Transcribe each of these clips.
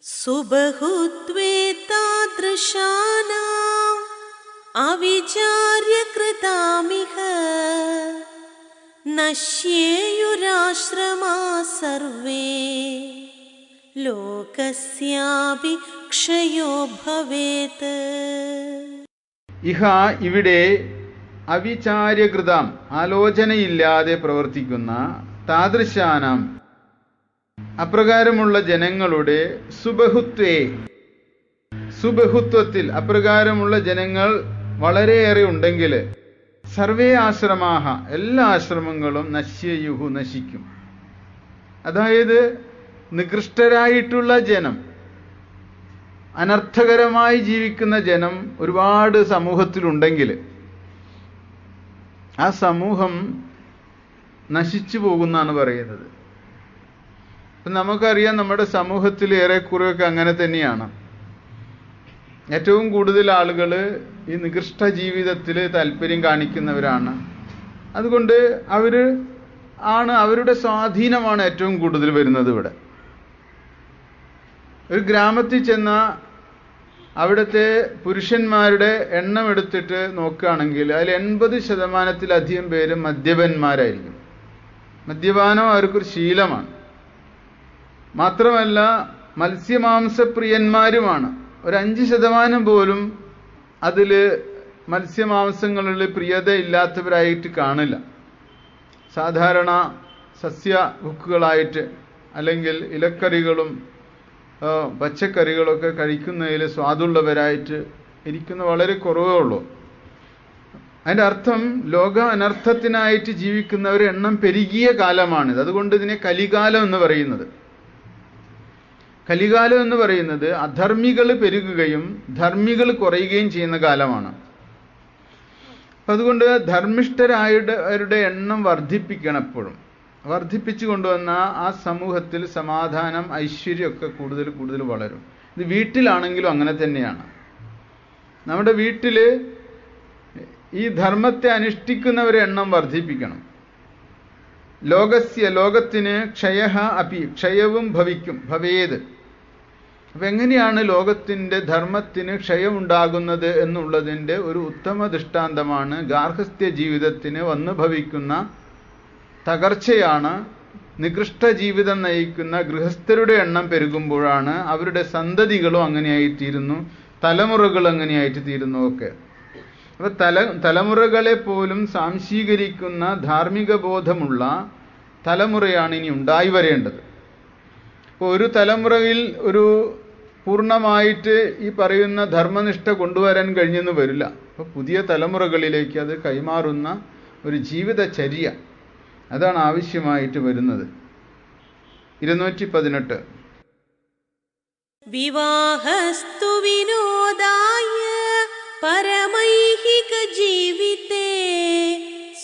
സുബഹുത്വേ താദൃശാനാം അവിചാര്യ കൃതാമിഹ നശ്യേയുരാശ്രമാ survey ലോകസ്യാപി ക്ഷയോ ഭവേത്. ഇഹ ഇവിടെ അവിചാര്യകൃതം ആലോചനയില്ലാതെ പ്രവർത്തിക്കുന്ന താദൃശാനാം അപ്രകാരമുള്ള ജനങ്ങളുടെ സുബഹുത്വത്തിൽ അപ്രകാരമുള്ള ജനങ്ങൾ വളരെയേറെ ഉണ്ടെങ്കിൽ സർവേ ആശ്രമാഹ എല്ലാ ആശ്രമങ്ങളും നശ്യയുഹു നശിക്കും. അതായത് നികൃഷ്ടരായിട്ടുള്ള ജനം, അനർത്ഥകരമായി ജീവിക്കുന്ന ജനം ഒരുപാട് സമൂഹത്തിലുണ്ടെങ്കിൽ ആ സമൂഹം നശിച്ചു പോകുന്നാണ് പറയുന്നത്. ഇപ്പം നമുക്കറിയാം, നമ്മുടെ സമൂഹത്തിൽ ഏറെക്കുറെയൊക്കെ അങ്ങനെ തന്നെയാണ്. ഏറ്റവും കൂടുതൽ ആളുകൾ ഈ നികൃഷ്ട ജീവിതത്തിൽ താല്പര്യം കാണിക്കുന്നവരാണ്. അതുകൊണ്ട് അവരുടെ സ്വാധീനമാണ് ഏറ്റവും കൂടുതൽ വരുന്നത്. ഇവിടെ ഒരു ഗ്രാമത്തിൽ ചെന്ന അവിടുത്തെ പുരുഷന്മാരുടെ എണ്ണം എടുത്തിട്ട് നോക്കുകയാണെങ്കിൽ അതിൽ 80% പേര് മദ്യപന്മാരായിരിക്കും. മദ്യപാനം അവർക്കൊരു ശീലമാണ്. മാത്രമല്ല മത്സ്യമാംസപ്രിയന്മാരുമാണ്. ഒരു 5% പോലും അതിൽ മത്സ്യമാംസങ്ങളിൽ പ്രിയത ഇല്ലാത്തവരായിട്ട് കാണില്ല. സാധാരണ സസ്യഭുക്കുകളായിട്ട് അല്ലെങ്കിൽ ഇലക്കറികളും പച്ചക്കറികളൊക്കെ കഴിക്കുന്നതിൽ സ്വാദുള്ളവരായിട്ട് ഇരിക്കുന്ന വളരെ കുറവേ ഉള്ളൂ. അതിൻ്റെ അർത്ഥം ലോക അനർത്ഥത്തിനായിട്ട് ജീവിക്കുന്നവരുടെ എണ്ണം പെരുകിയ കാലമാണിത്. അതുകൊണ്ട് ഇതിനെ കലികാലം എന്ന് പറയുന്നത്. കലികാലം എന്ന് പറയുന്നത് അധർമ്മികൾ പെരുകുകയും ധർമ്മികൾ കുറയുകയും ചെയ്യുന്ന കാലമാണ്. അതുകൊണ്ട് ധർമ്മിഷ്ഠരായവരുടെ എണ്ണം വർദ്ധിപ്പിക്കണം. എപ്പോഴും വർദ്ധിപ്പിച്ചു കൊണ്ടുവന്ന ആ സമൂഹത്തിൽ സമാധാനം, ഐശ്വര്യമൊക്കെ കൂടുതൽ കൂടുതൽ വളരും. ഇത് വീട്ടിലാണെങ്കിലും അങ്ങനെ തന്നെയാണ്. നമ്മുടെ വീട്ടിൽ ഈ ധർമ്മത്തെ അനുഷ്ഠിക്കുന്നവരെ എണ്ണം വർദ്ധിപ്പിക്കണം. ലോകത്തിന് ക്ഷയവും ഭവേത്. അപ്പം എങ്ങനെയാണ് ലോകത്തിൻ്റെ ധർമ്മത്തിന് ക്ഷയമുണ്ടാകുന്നത് എന്നുള്ളതിൻ്റെ ഒരു ഉത്തമ ദൃഷ്ടാന്തമാണ് ഗാർഹസ്ഥ്യ ജീവിതത്തിന് വന്നു ഭവിക്കുന്ന തകർച്ചയാണ്. നികൃഷ്ട ജീവിതം നയിക്കുന്ന ഗൃഹസ്ഥരുടെ എണ്ണം പെരുകുമ്പോഴാണ് അവരുടെ സന്തതികളും അങ്ങനെയായിത്തീരുന്നു, തലമുറകൾ അങ്ങനെയായിട്ട് തീരുന്നു ഒക്കെ. അപ്പൊ തലമുറകളെ പോലും സാംശീകരിക്കുന്ന ധാർമ്മിക ബോധമുള്ള തലമുറയാണ് ഇനി ഉണ്ടായി വരേണ്ടത്. അപ്പോൾ ഒരു തലമുറയിൽ ഒരു പൂർണ്ണമായിട്ട് ഈ പറയുന്ന ധർമ്മനിഷ്ഠ കൊണ്ടുവരാൻ കഴിഞ്ഞെന്ന് വരില്ല. അപ്പോൾ പുതിയ തലമുറകളിലേക്ക് അത് കൈമാറുന്ന ഒരു ജീവിതചര്യ അതാണ് ആവശ്യമായിട്ട് വരുന്നത്. 218 വിവാഹസ്തു വിനോദായ പരമൈഹിക ജീവിതേ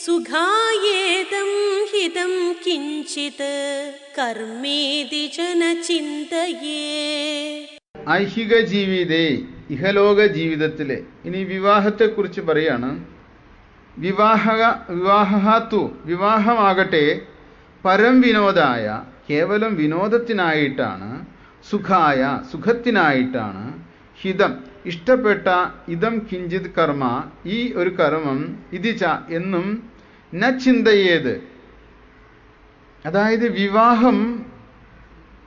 സുഖായേതം ഹിതം കിഞ്ചിത് കർമ്മേതി ജന ചിന്തയേ. ഐഹിക ജീവിതേ, ഇഹലോക ജീവിതത്തിലെ. ഇനി വിവാഹത്തെക്കുറിച്ച് പറയാണ്. വിവാഹമാകട്ടെ പരം വിനോദായ, കേവലം വിനോദത്തിനായിട്ടാണ്, സുഖായ സുഖത്തിനായിട്ടാണ്, ഹിതം ഇഷ്ടപ്പെട്ട, ഇതം കിഞ്ചിത് കർമ്മ ഈ ഒരു കർമ്മം, ഇതിച്ച എന്നും ന ചിന്തയേത്. അതായത് വിവാഹം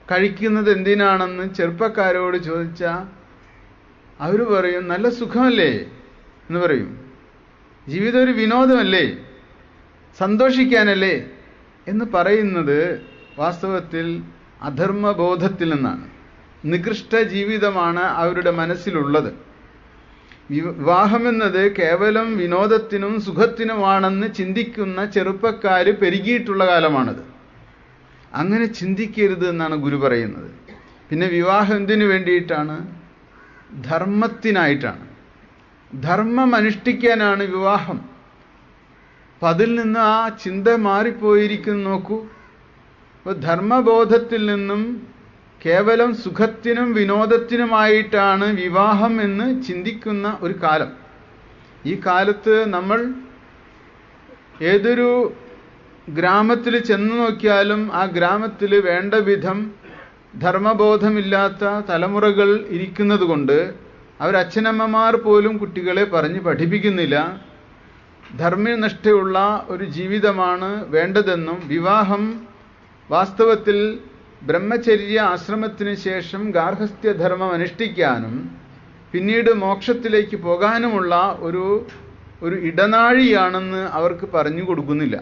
കഴിക്കുന്നത് എന്തിനാണെന്ന് ചെറുപ്പക്കാരോട് ചോദിച്ചാൽ അവർ പറയും നല്ല സുഖമല്ലേ എന്ന് പറയും. ജീവിതം ഒരു വിനോദമല്ലേ, സന്തോഷിക്കാനല്ലേ എന്ന് പറയുന്നത് വാസ്തവത്തിൽ അധർമ്മബോധത്തിൽ നിന്നാണ്. നികൃഷ്ട ജീവിതമാണ് അവരുടെ മനസ്സിലുള്ളത്. വിവാഹമെന്നത് കേവലം വിനോദത്തിനും സുഖത്തിനുമാണെന്ന് ചിന്തിക്കുന്ന ചെറുപ്പക്കാർ പെരുകിയിട്ടുള്ള കാലമാണത്. അങ്ങനെ ചിന്തിക്കരുത് എന്നാണ് ഗുരു പറയുന്നത്. പിന്നെ വിവാഹം എന്തിനു വേണ്ടിയിട്ടാണ്? ധർമ്മത്തിനായിട്ടാണ്. ധർമ്മം അനുഷ്ഠിക്കാനാണ് വിവാഹം. അപ്പം അതിൽ നിന്ന് ആ ചിന്ത മാറിപ്പോയിരിക്കുന്നു. നോക്കൂ, അപ്പോൾ ധർമ്മബോധത്തിൽ നിന്നും കേവലം സുഖത്തിനും വിനോദത്തിനുമായിട്ടാണ് വിവാഹം എന്ന് ചിന്തിക്കുന്ന ഒരു കാലം. ഈ കാലത്ത് നമ്മൾ ഏതൊരു ഗ്രാമത്തിൽ ചെന്ന് നോക്കിയാലും ആ ഗ്രാമത്തിൽ വേണ്ട വിധം ധർമ്മബോധമില്ലാത്ത തലമുറകൾ ഇരിക്കുന്നത് കൊണ്ട് അവരച്ഛനമ്മമാർ പോലും കുട്ടികളെ പറഞ്ഞ് പഠിപ്പിക്കുന്നില്ല. ധർമ്മനിഷ്ഠയുള്ള ഒരു ജീവിതമാണ് വേണ്ടതെന്നും വിവാഹം വാസ്തവത്തിൽ ബ്രഹ്മചര്യ ആശ്രമത്തിന് ശേഷം ഗാർഹസ്ഥ്യധർമ്മം അനുഷ്ഠിക്കാനും പിന്നീട് മോക്ഷത്തിലേക്ക് പോകാനുമുള്ള ഒരു ഇടനാഴിയാണെന്ന് അവർക്ക് പറഞ്ഞു കൊടുക്കുന്നില്ല.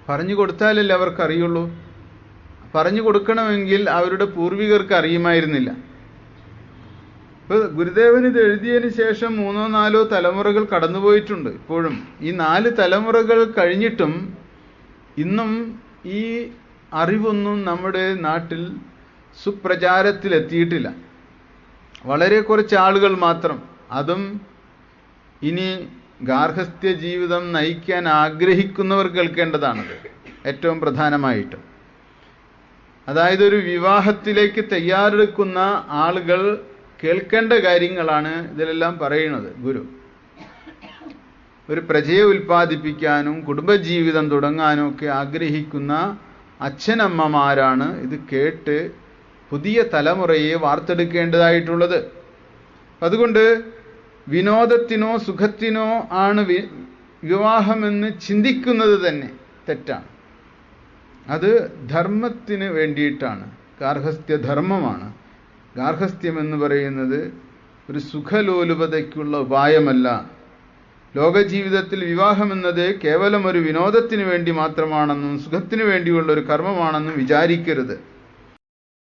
പറഞ്ഞു കൊടുത്താലല്ലേ അവർക്കറിയുള്ളൂ. പറഞ്ഞു കൊടുക്കണമെങ്കിൽ അവരുടെ പൂർവികർക്ക് അറിയുമായിരുന്നില്ല. ഇപ്പോൾ ഗുരുദേവൻ ഇത് എഴുതിയതിന് ശേഷം 3-4 തലമുറകൾ കടന്നുപോയിട്ടുണ്ട്. ഇപ്പോഴും ഈ 4 തലമുറകൾ കഴിഞ്ഞിട്ടും ഇന്നും ഈ അറിവൊന്നും നമ്മുടെ നാട്ടിൽ സുപ്രചാരത്തിലെത്തിയിട്ടില്ല. വളരെ കുറച്ച് ആളുകൾ മാത്രം, അതും ഇനി ഗാർഹസ്ഥ്യ ജീവിതം നയിക്കാൻ ആഗ്രഹിക്കുന്നവർ കേൾക്കേണ്ടതാണത് ഏറ്റവും പ്രധാനമായിട്ടും. അതായത് ഒരു വിവാഹത്തിലേക്ക് തയ്യാറെടുക്കുന്ന ആളുകൾ കേൾക്കേണ്ട കാര്യങ്ങളാണ് ഇതിലെല്ലാം പറയുന്നത് ഗുരു. ഒരു പ്രജയെ ഉൽപ്പാദിപ്പിക്കാനും കുടുംബജീവിതം തുടങ്ങാനും ഒക്കെ ആഗ്രഹിക്കുന്ന അച്ഛനമ്മമാരാണ് ഇത് കേട്ട് പുതിയ തലമുറയെ വാർത്തെടുക്കേണ്ടതായിട്ടുള്ളത്. അതുകൊണ്ട് വിനോദത്തിനോ സുഖത്തിനോ ആണ് വിവാഹമെന്ന് ചിന്തിക്കുന്നത് തന്നെ തെറ്റാണ്. അത് ധർമ്മത്തിന് വേണ്ടിയിട്ടാണ്, ഗാർഹസ്ഥ്യധർമ്മമാണ്. ഗാർഹസ്ഥ്യം എന്ന് പറയുന്നത് ഒരു സുഖലോലുപതയ്ക്കുള്ള ഉപായമല്ല. ലോകജീവിതത്തിൽ വിവാഹമെന്നത് കേവലം ഒരു വിനോദത്തിന് വേണ്ടി മാത്രമാണെന്നും സുഖത്തിന് വേണ്ടിയുള്ള ഒരു കർമ്മമാണെന്നും വിചാരിക്കരുത്.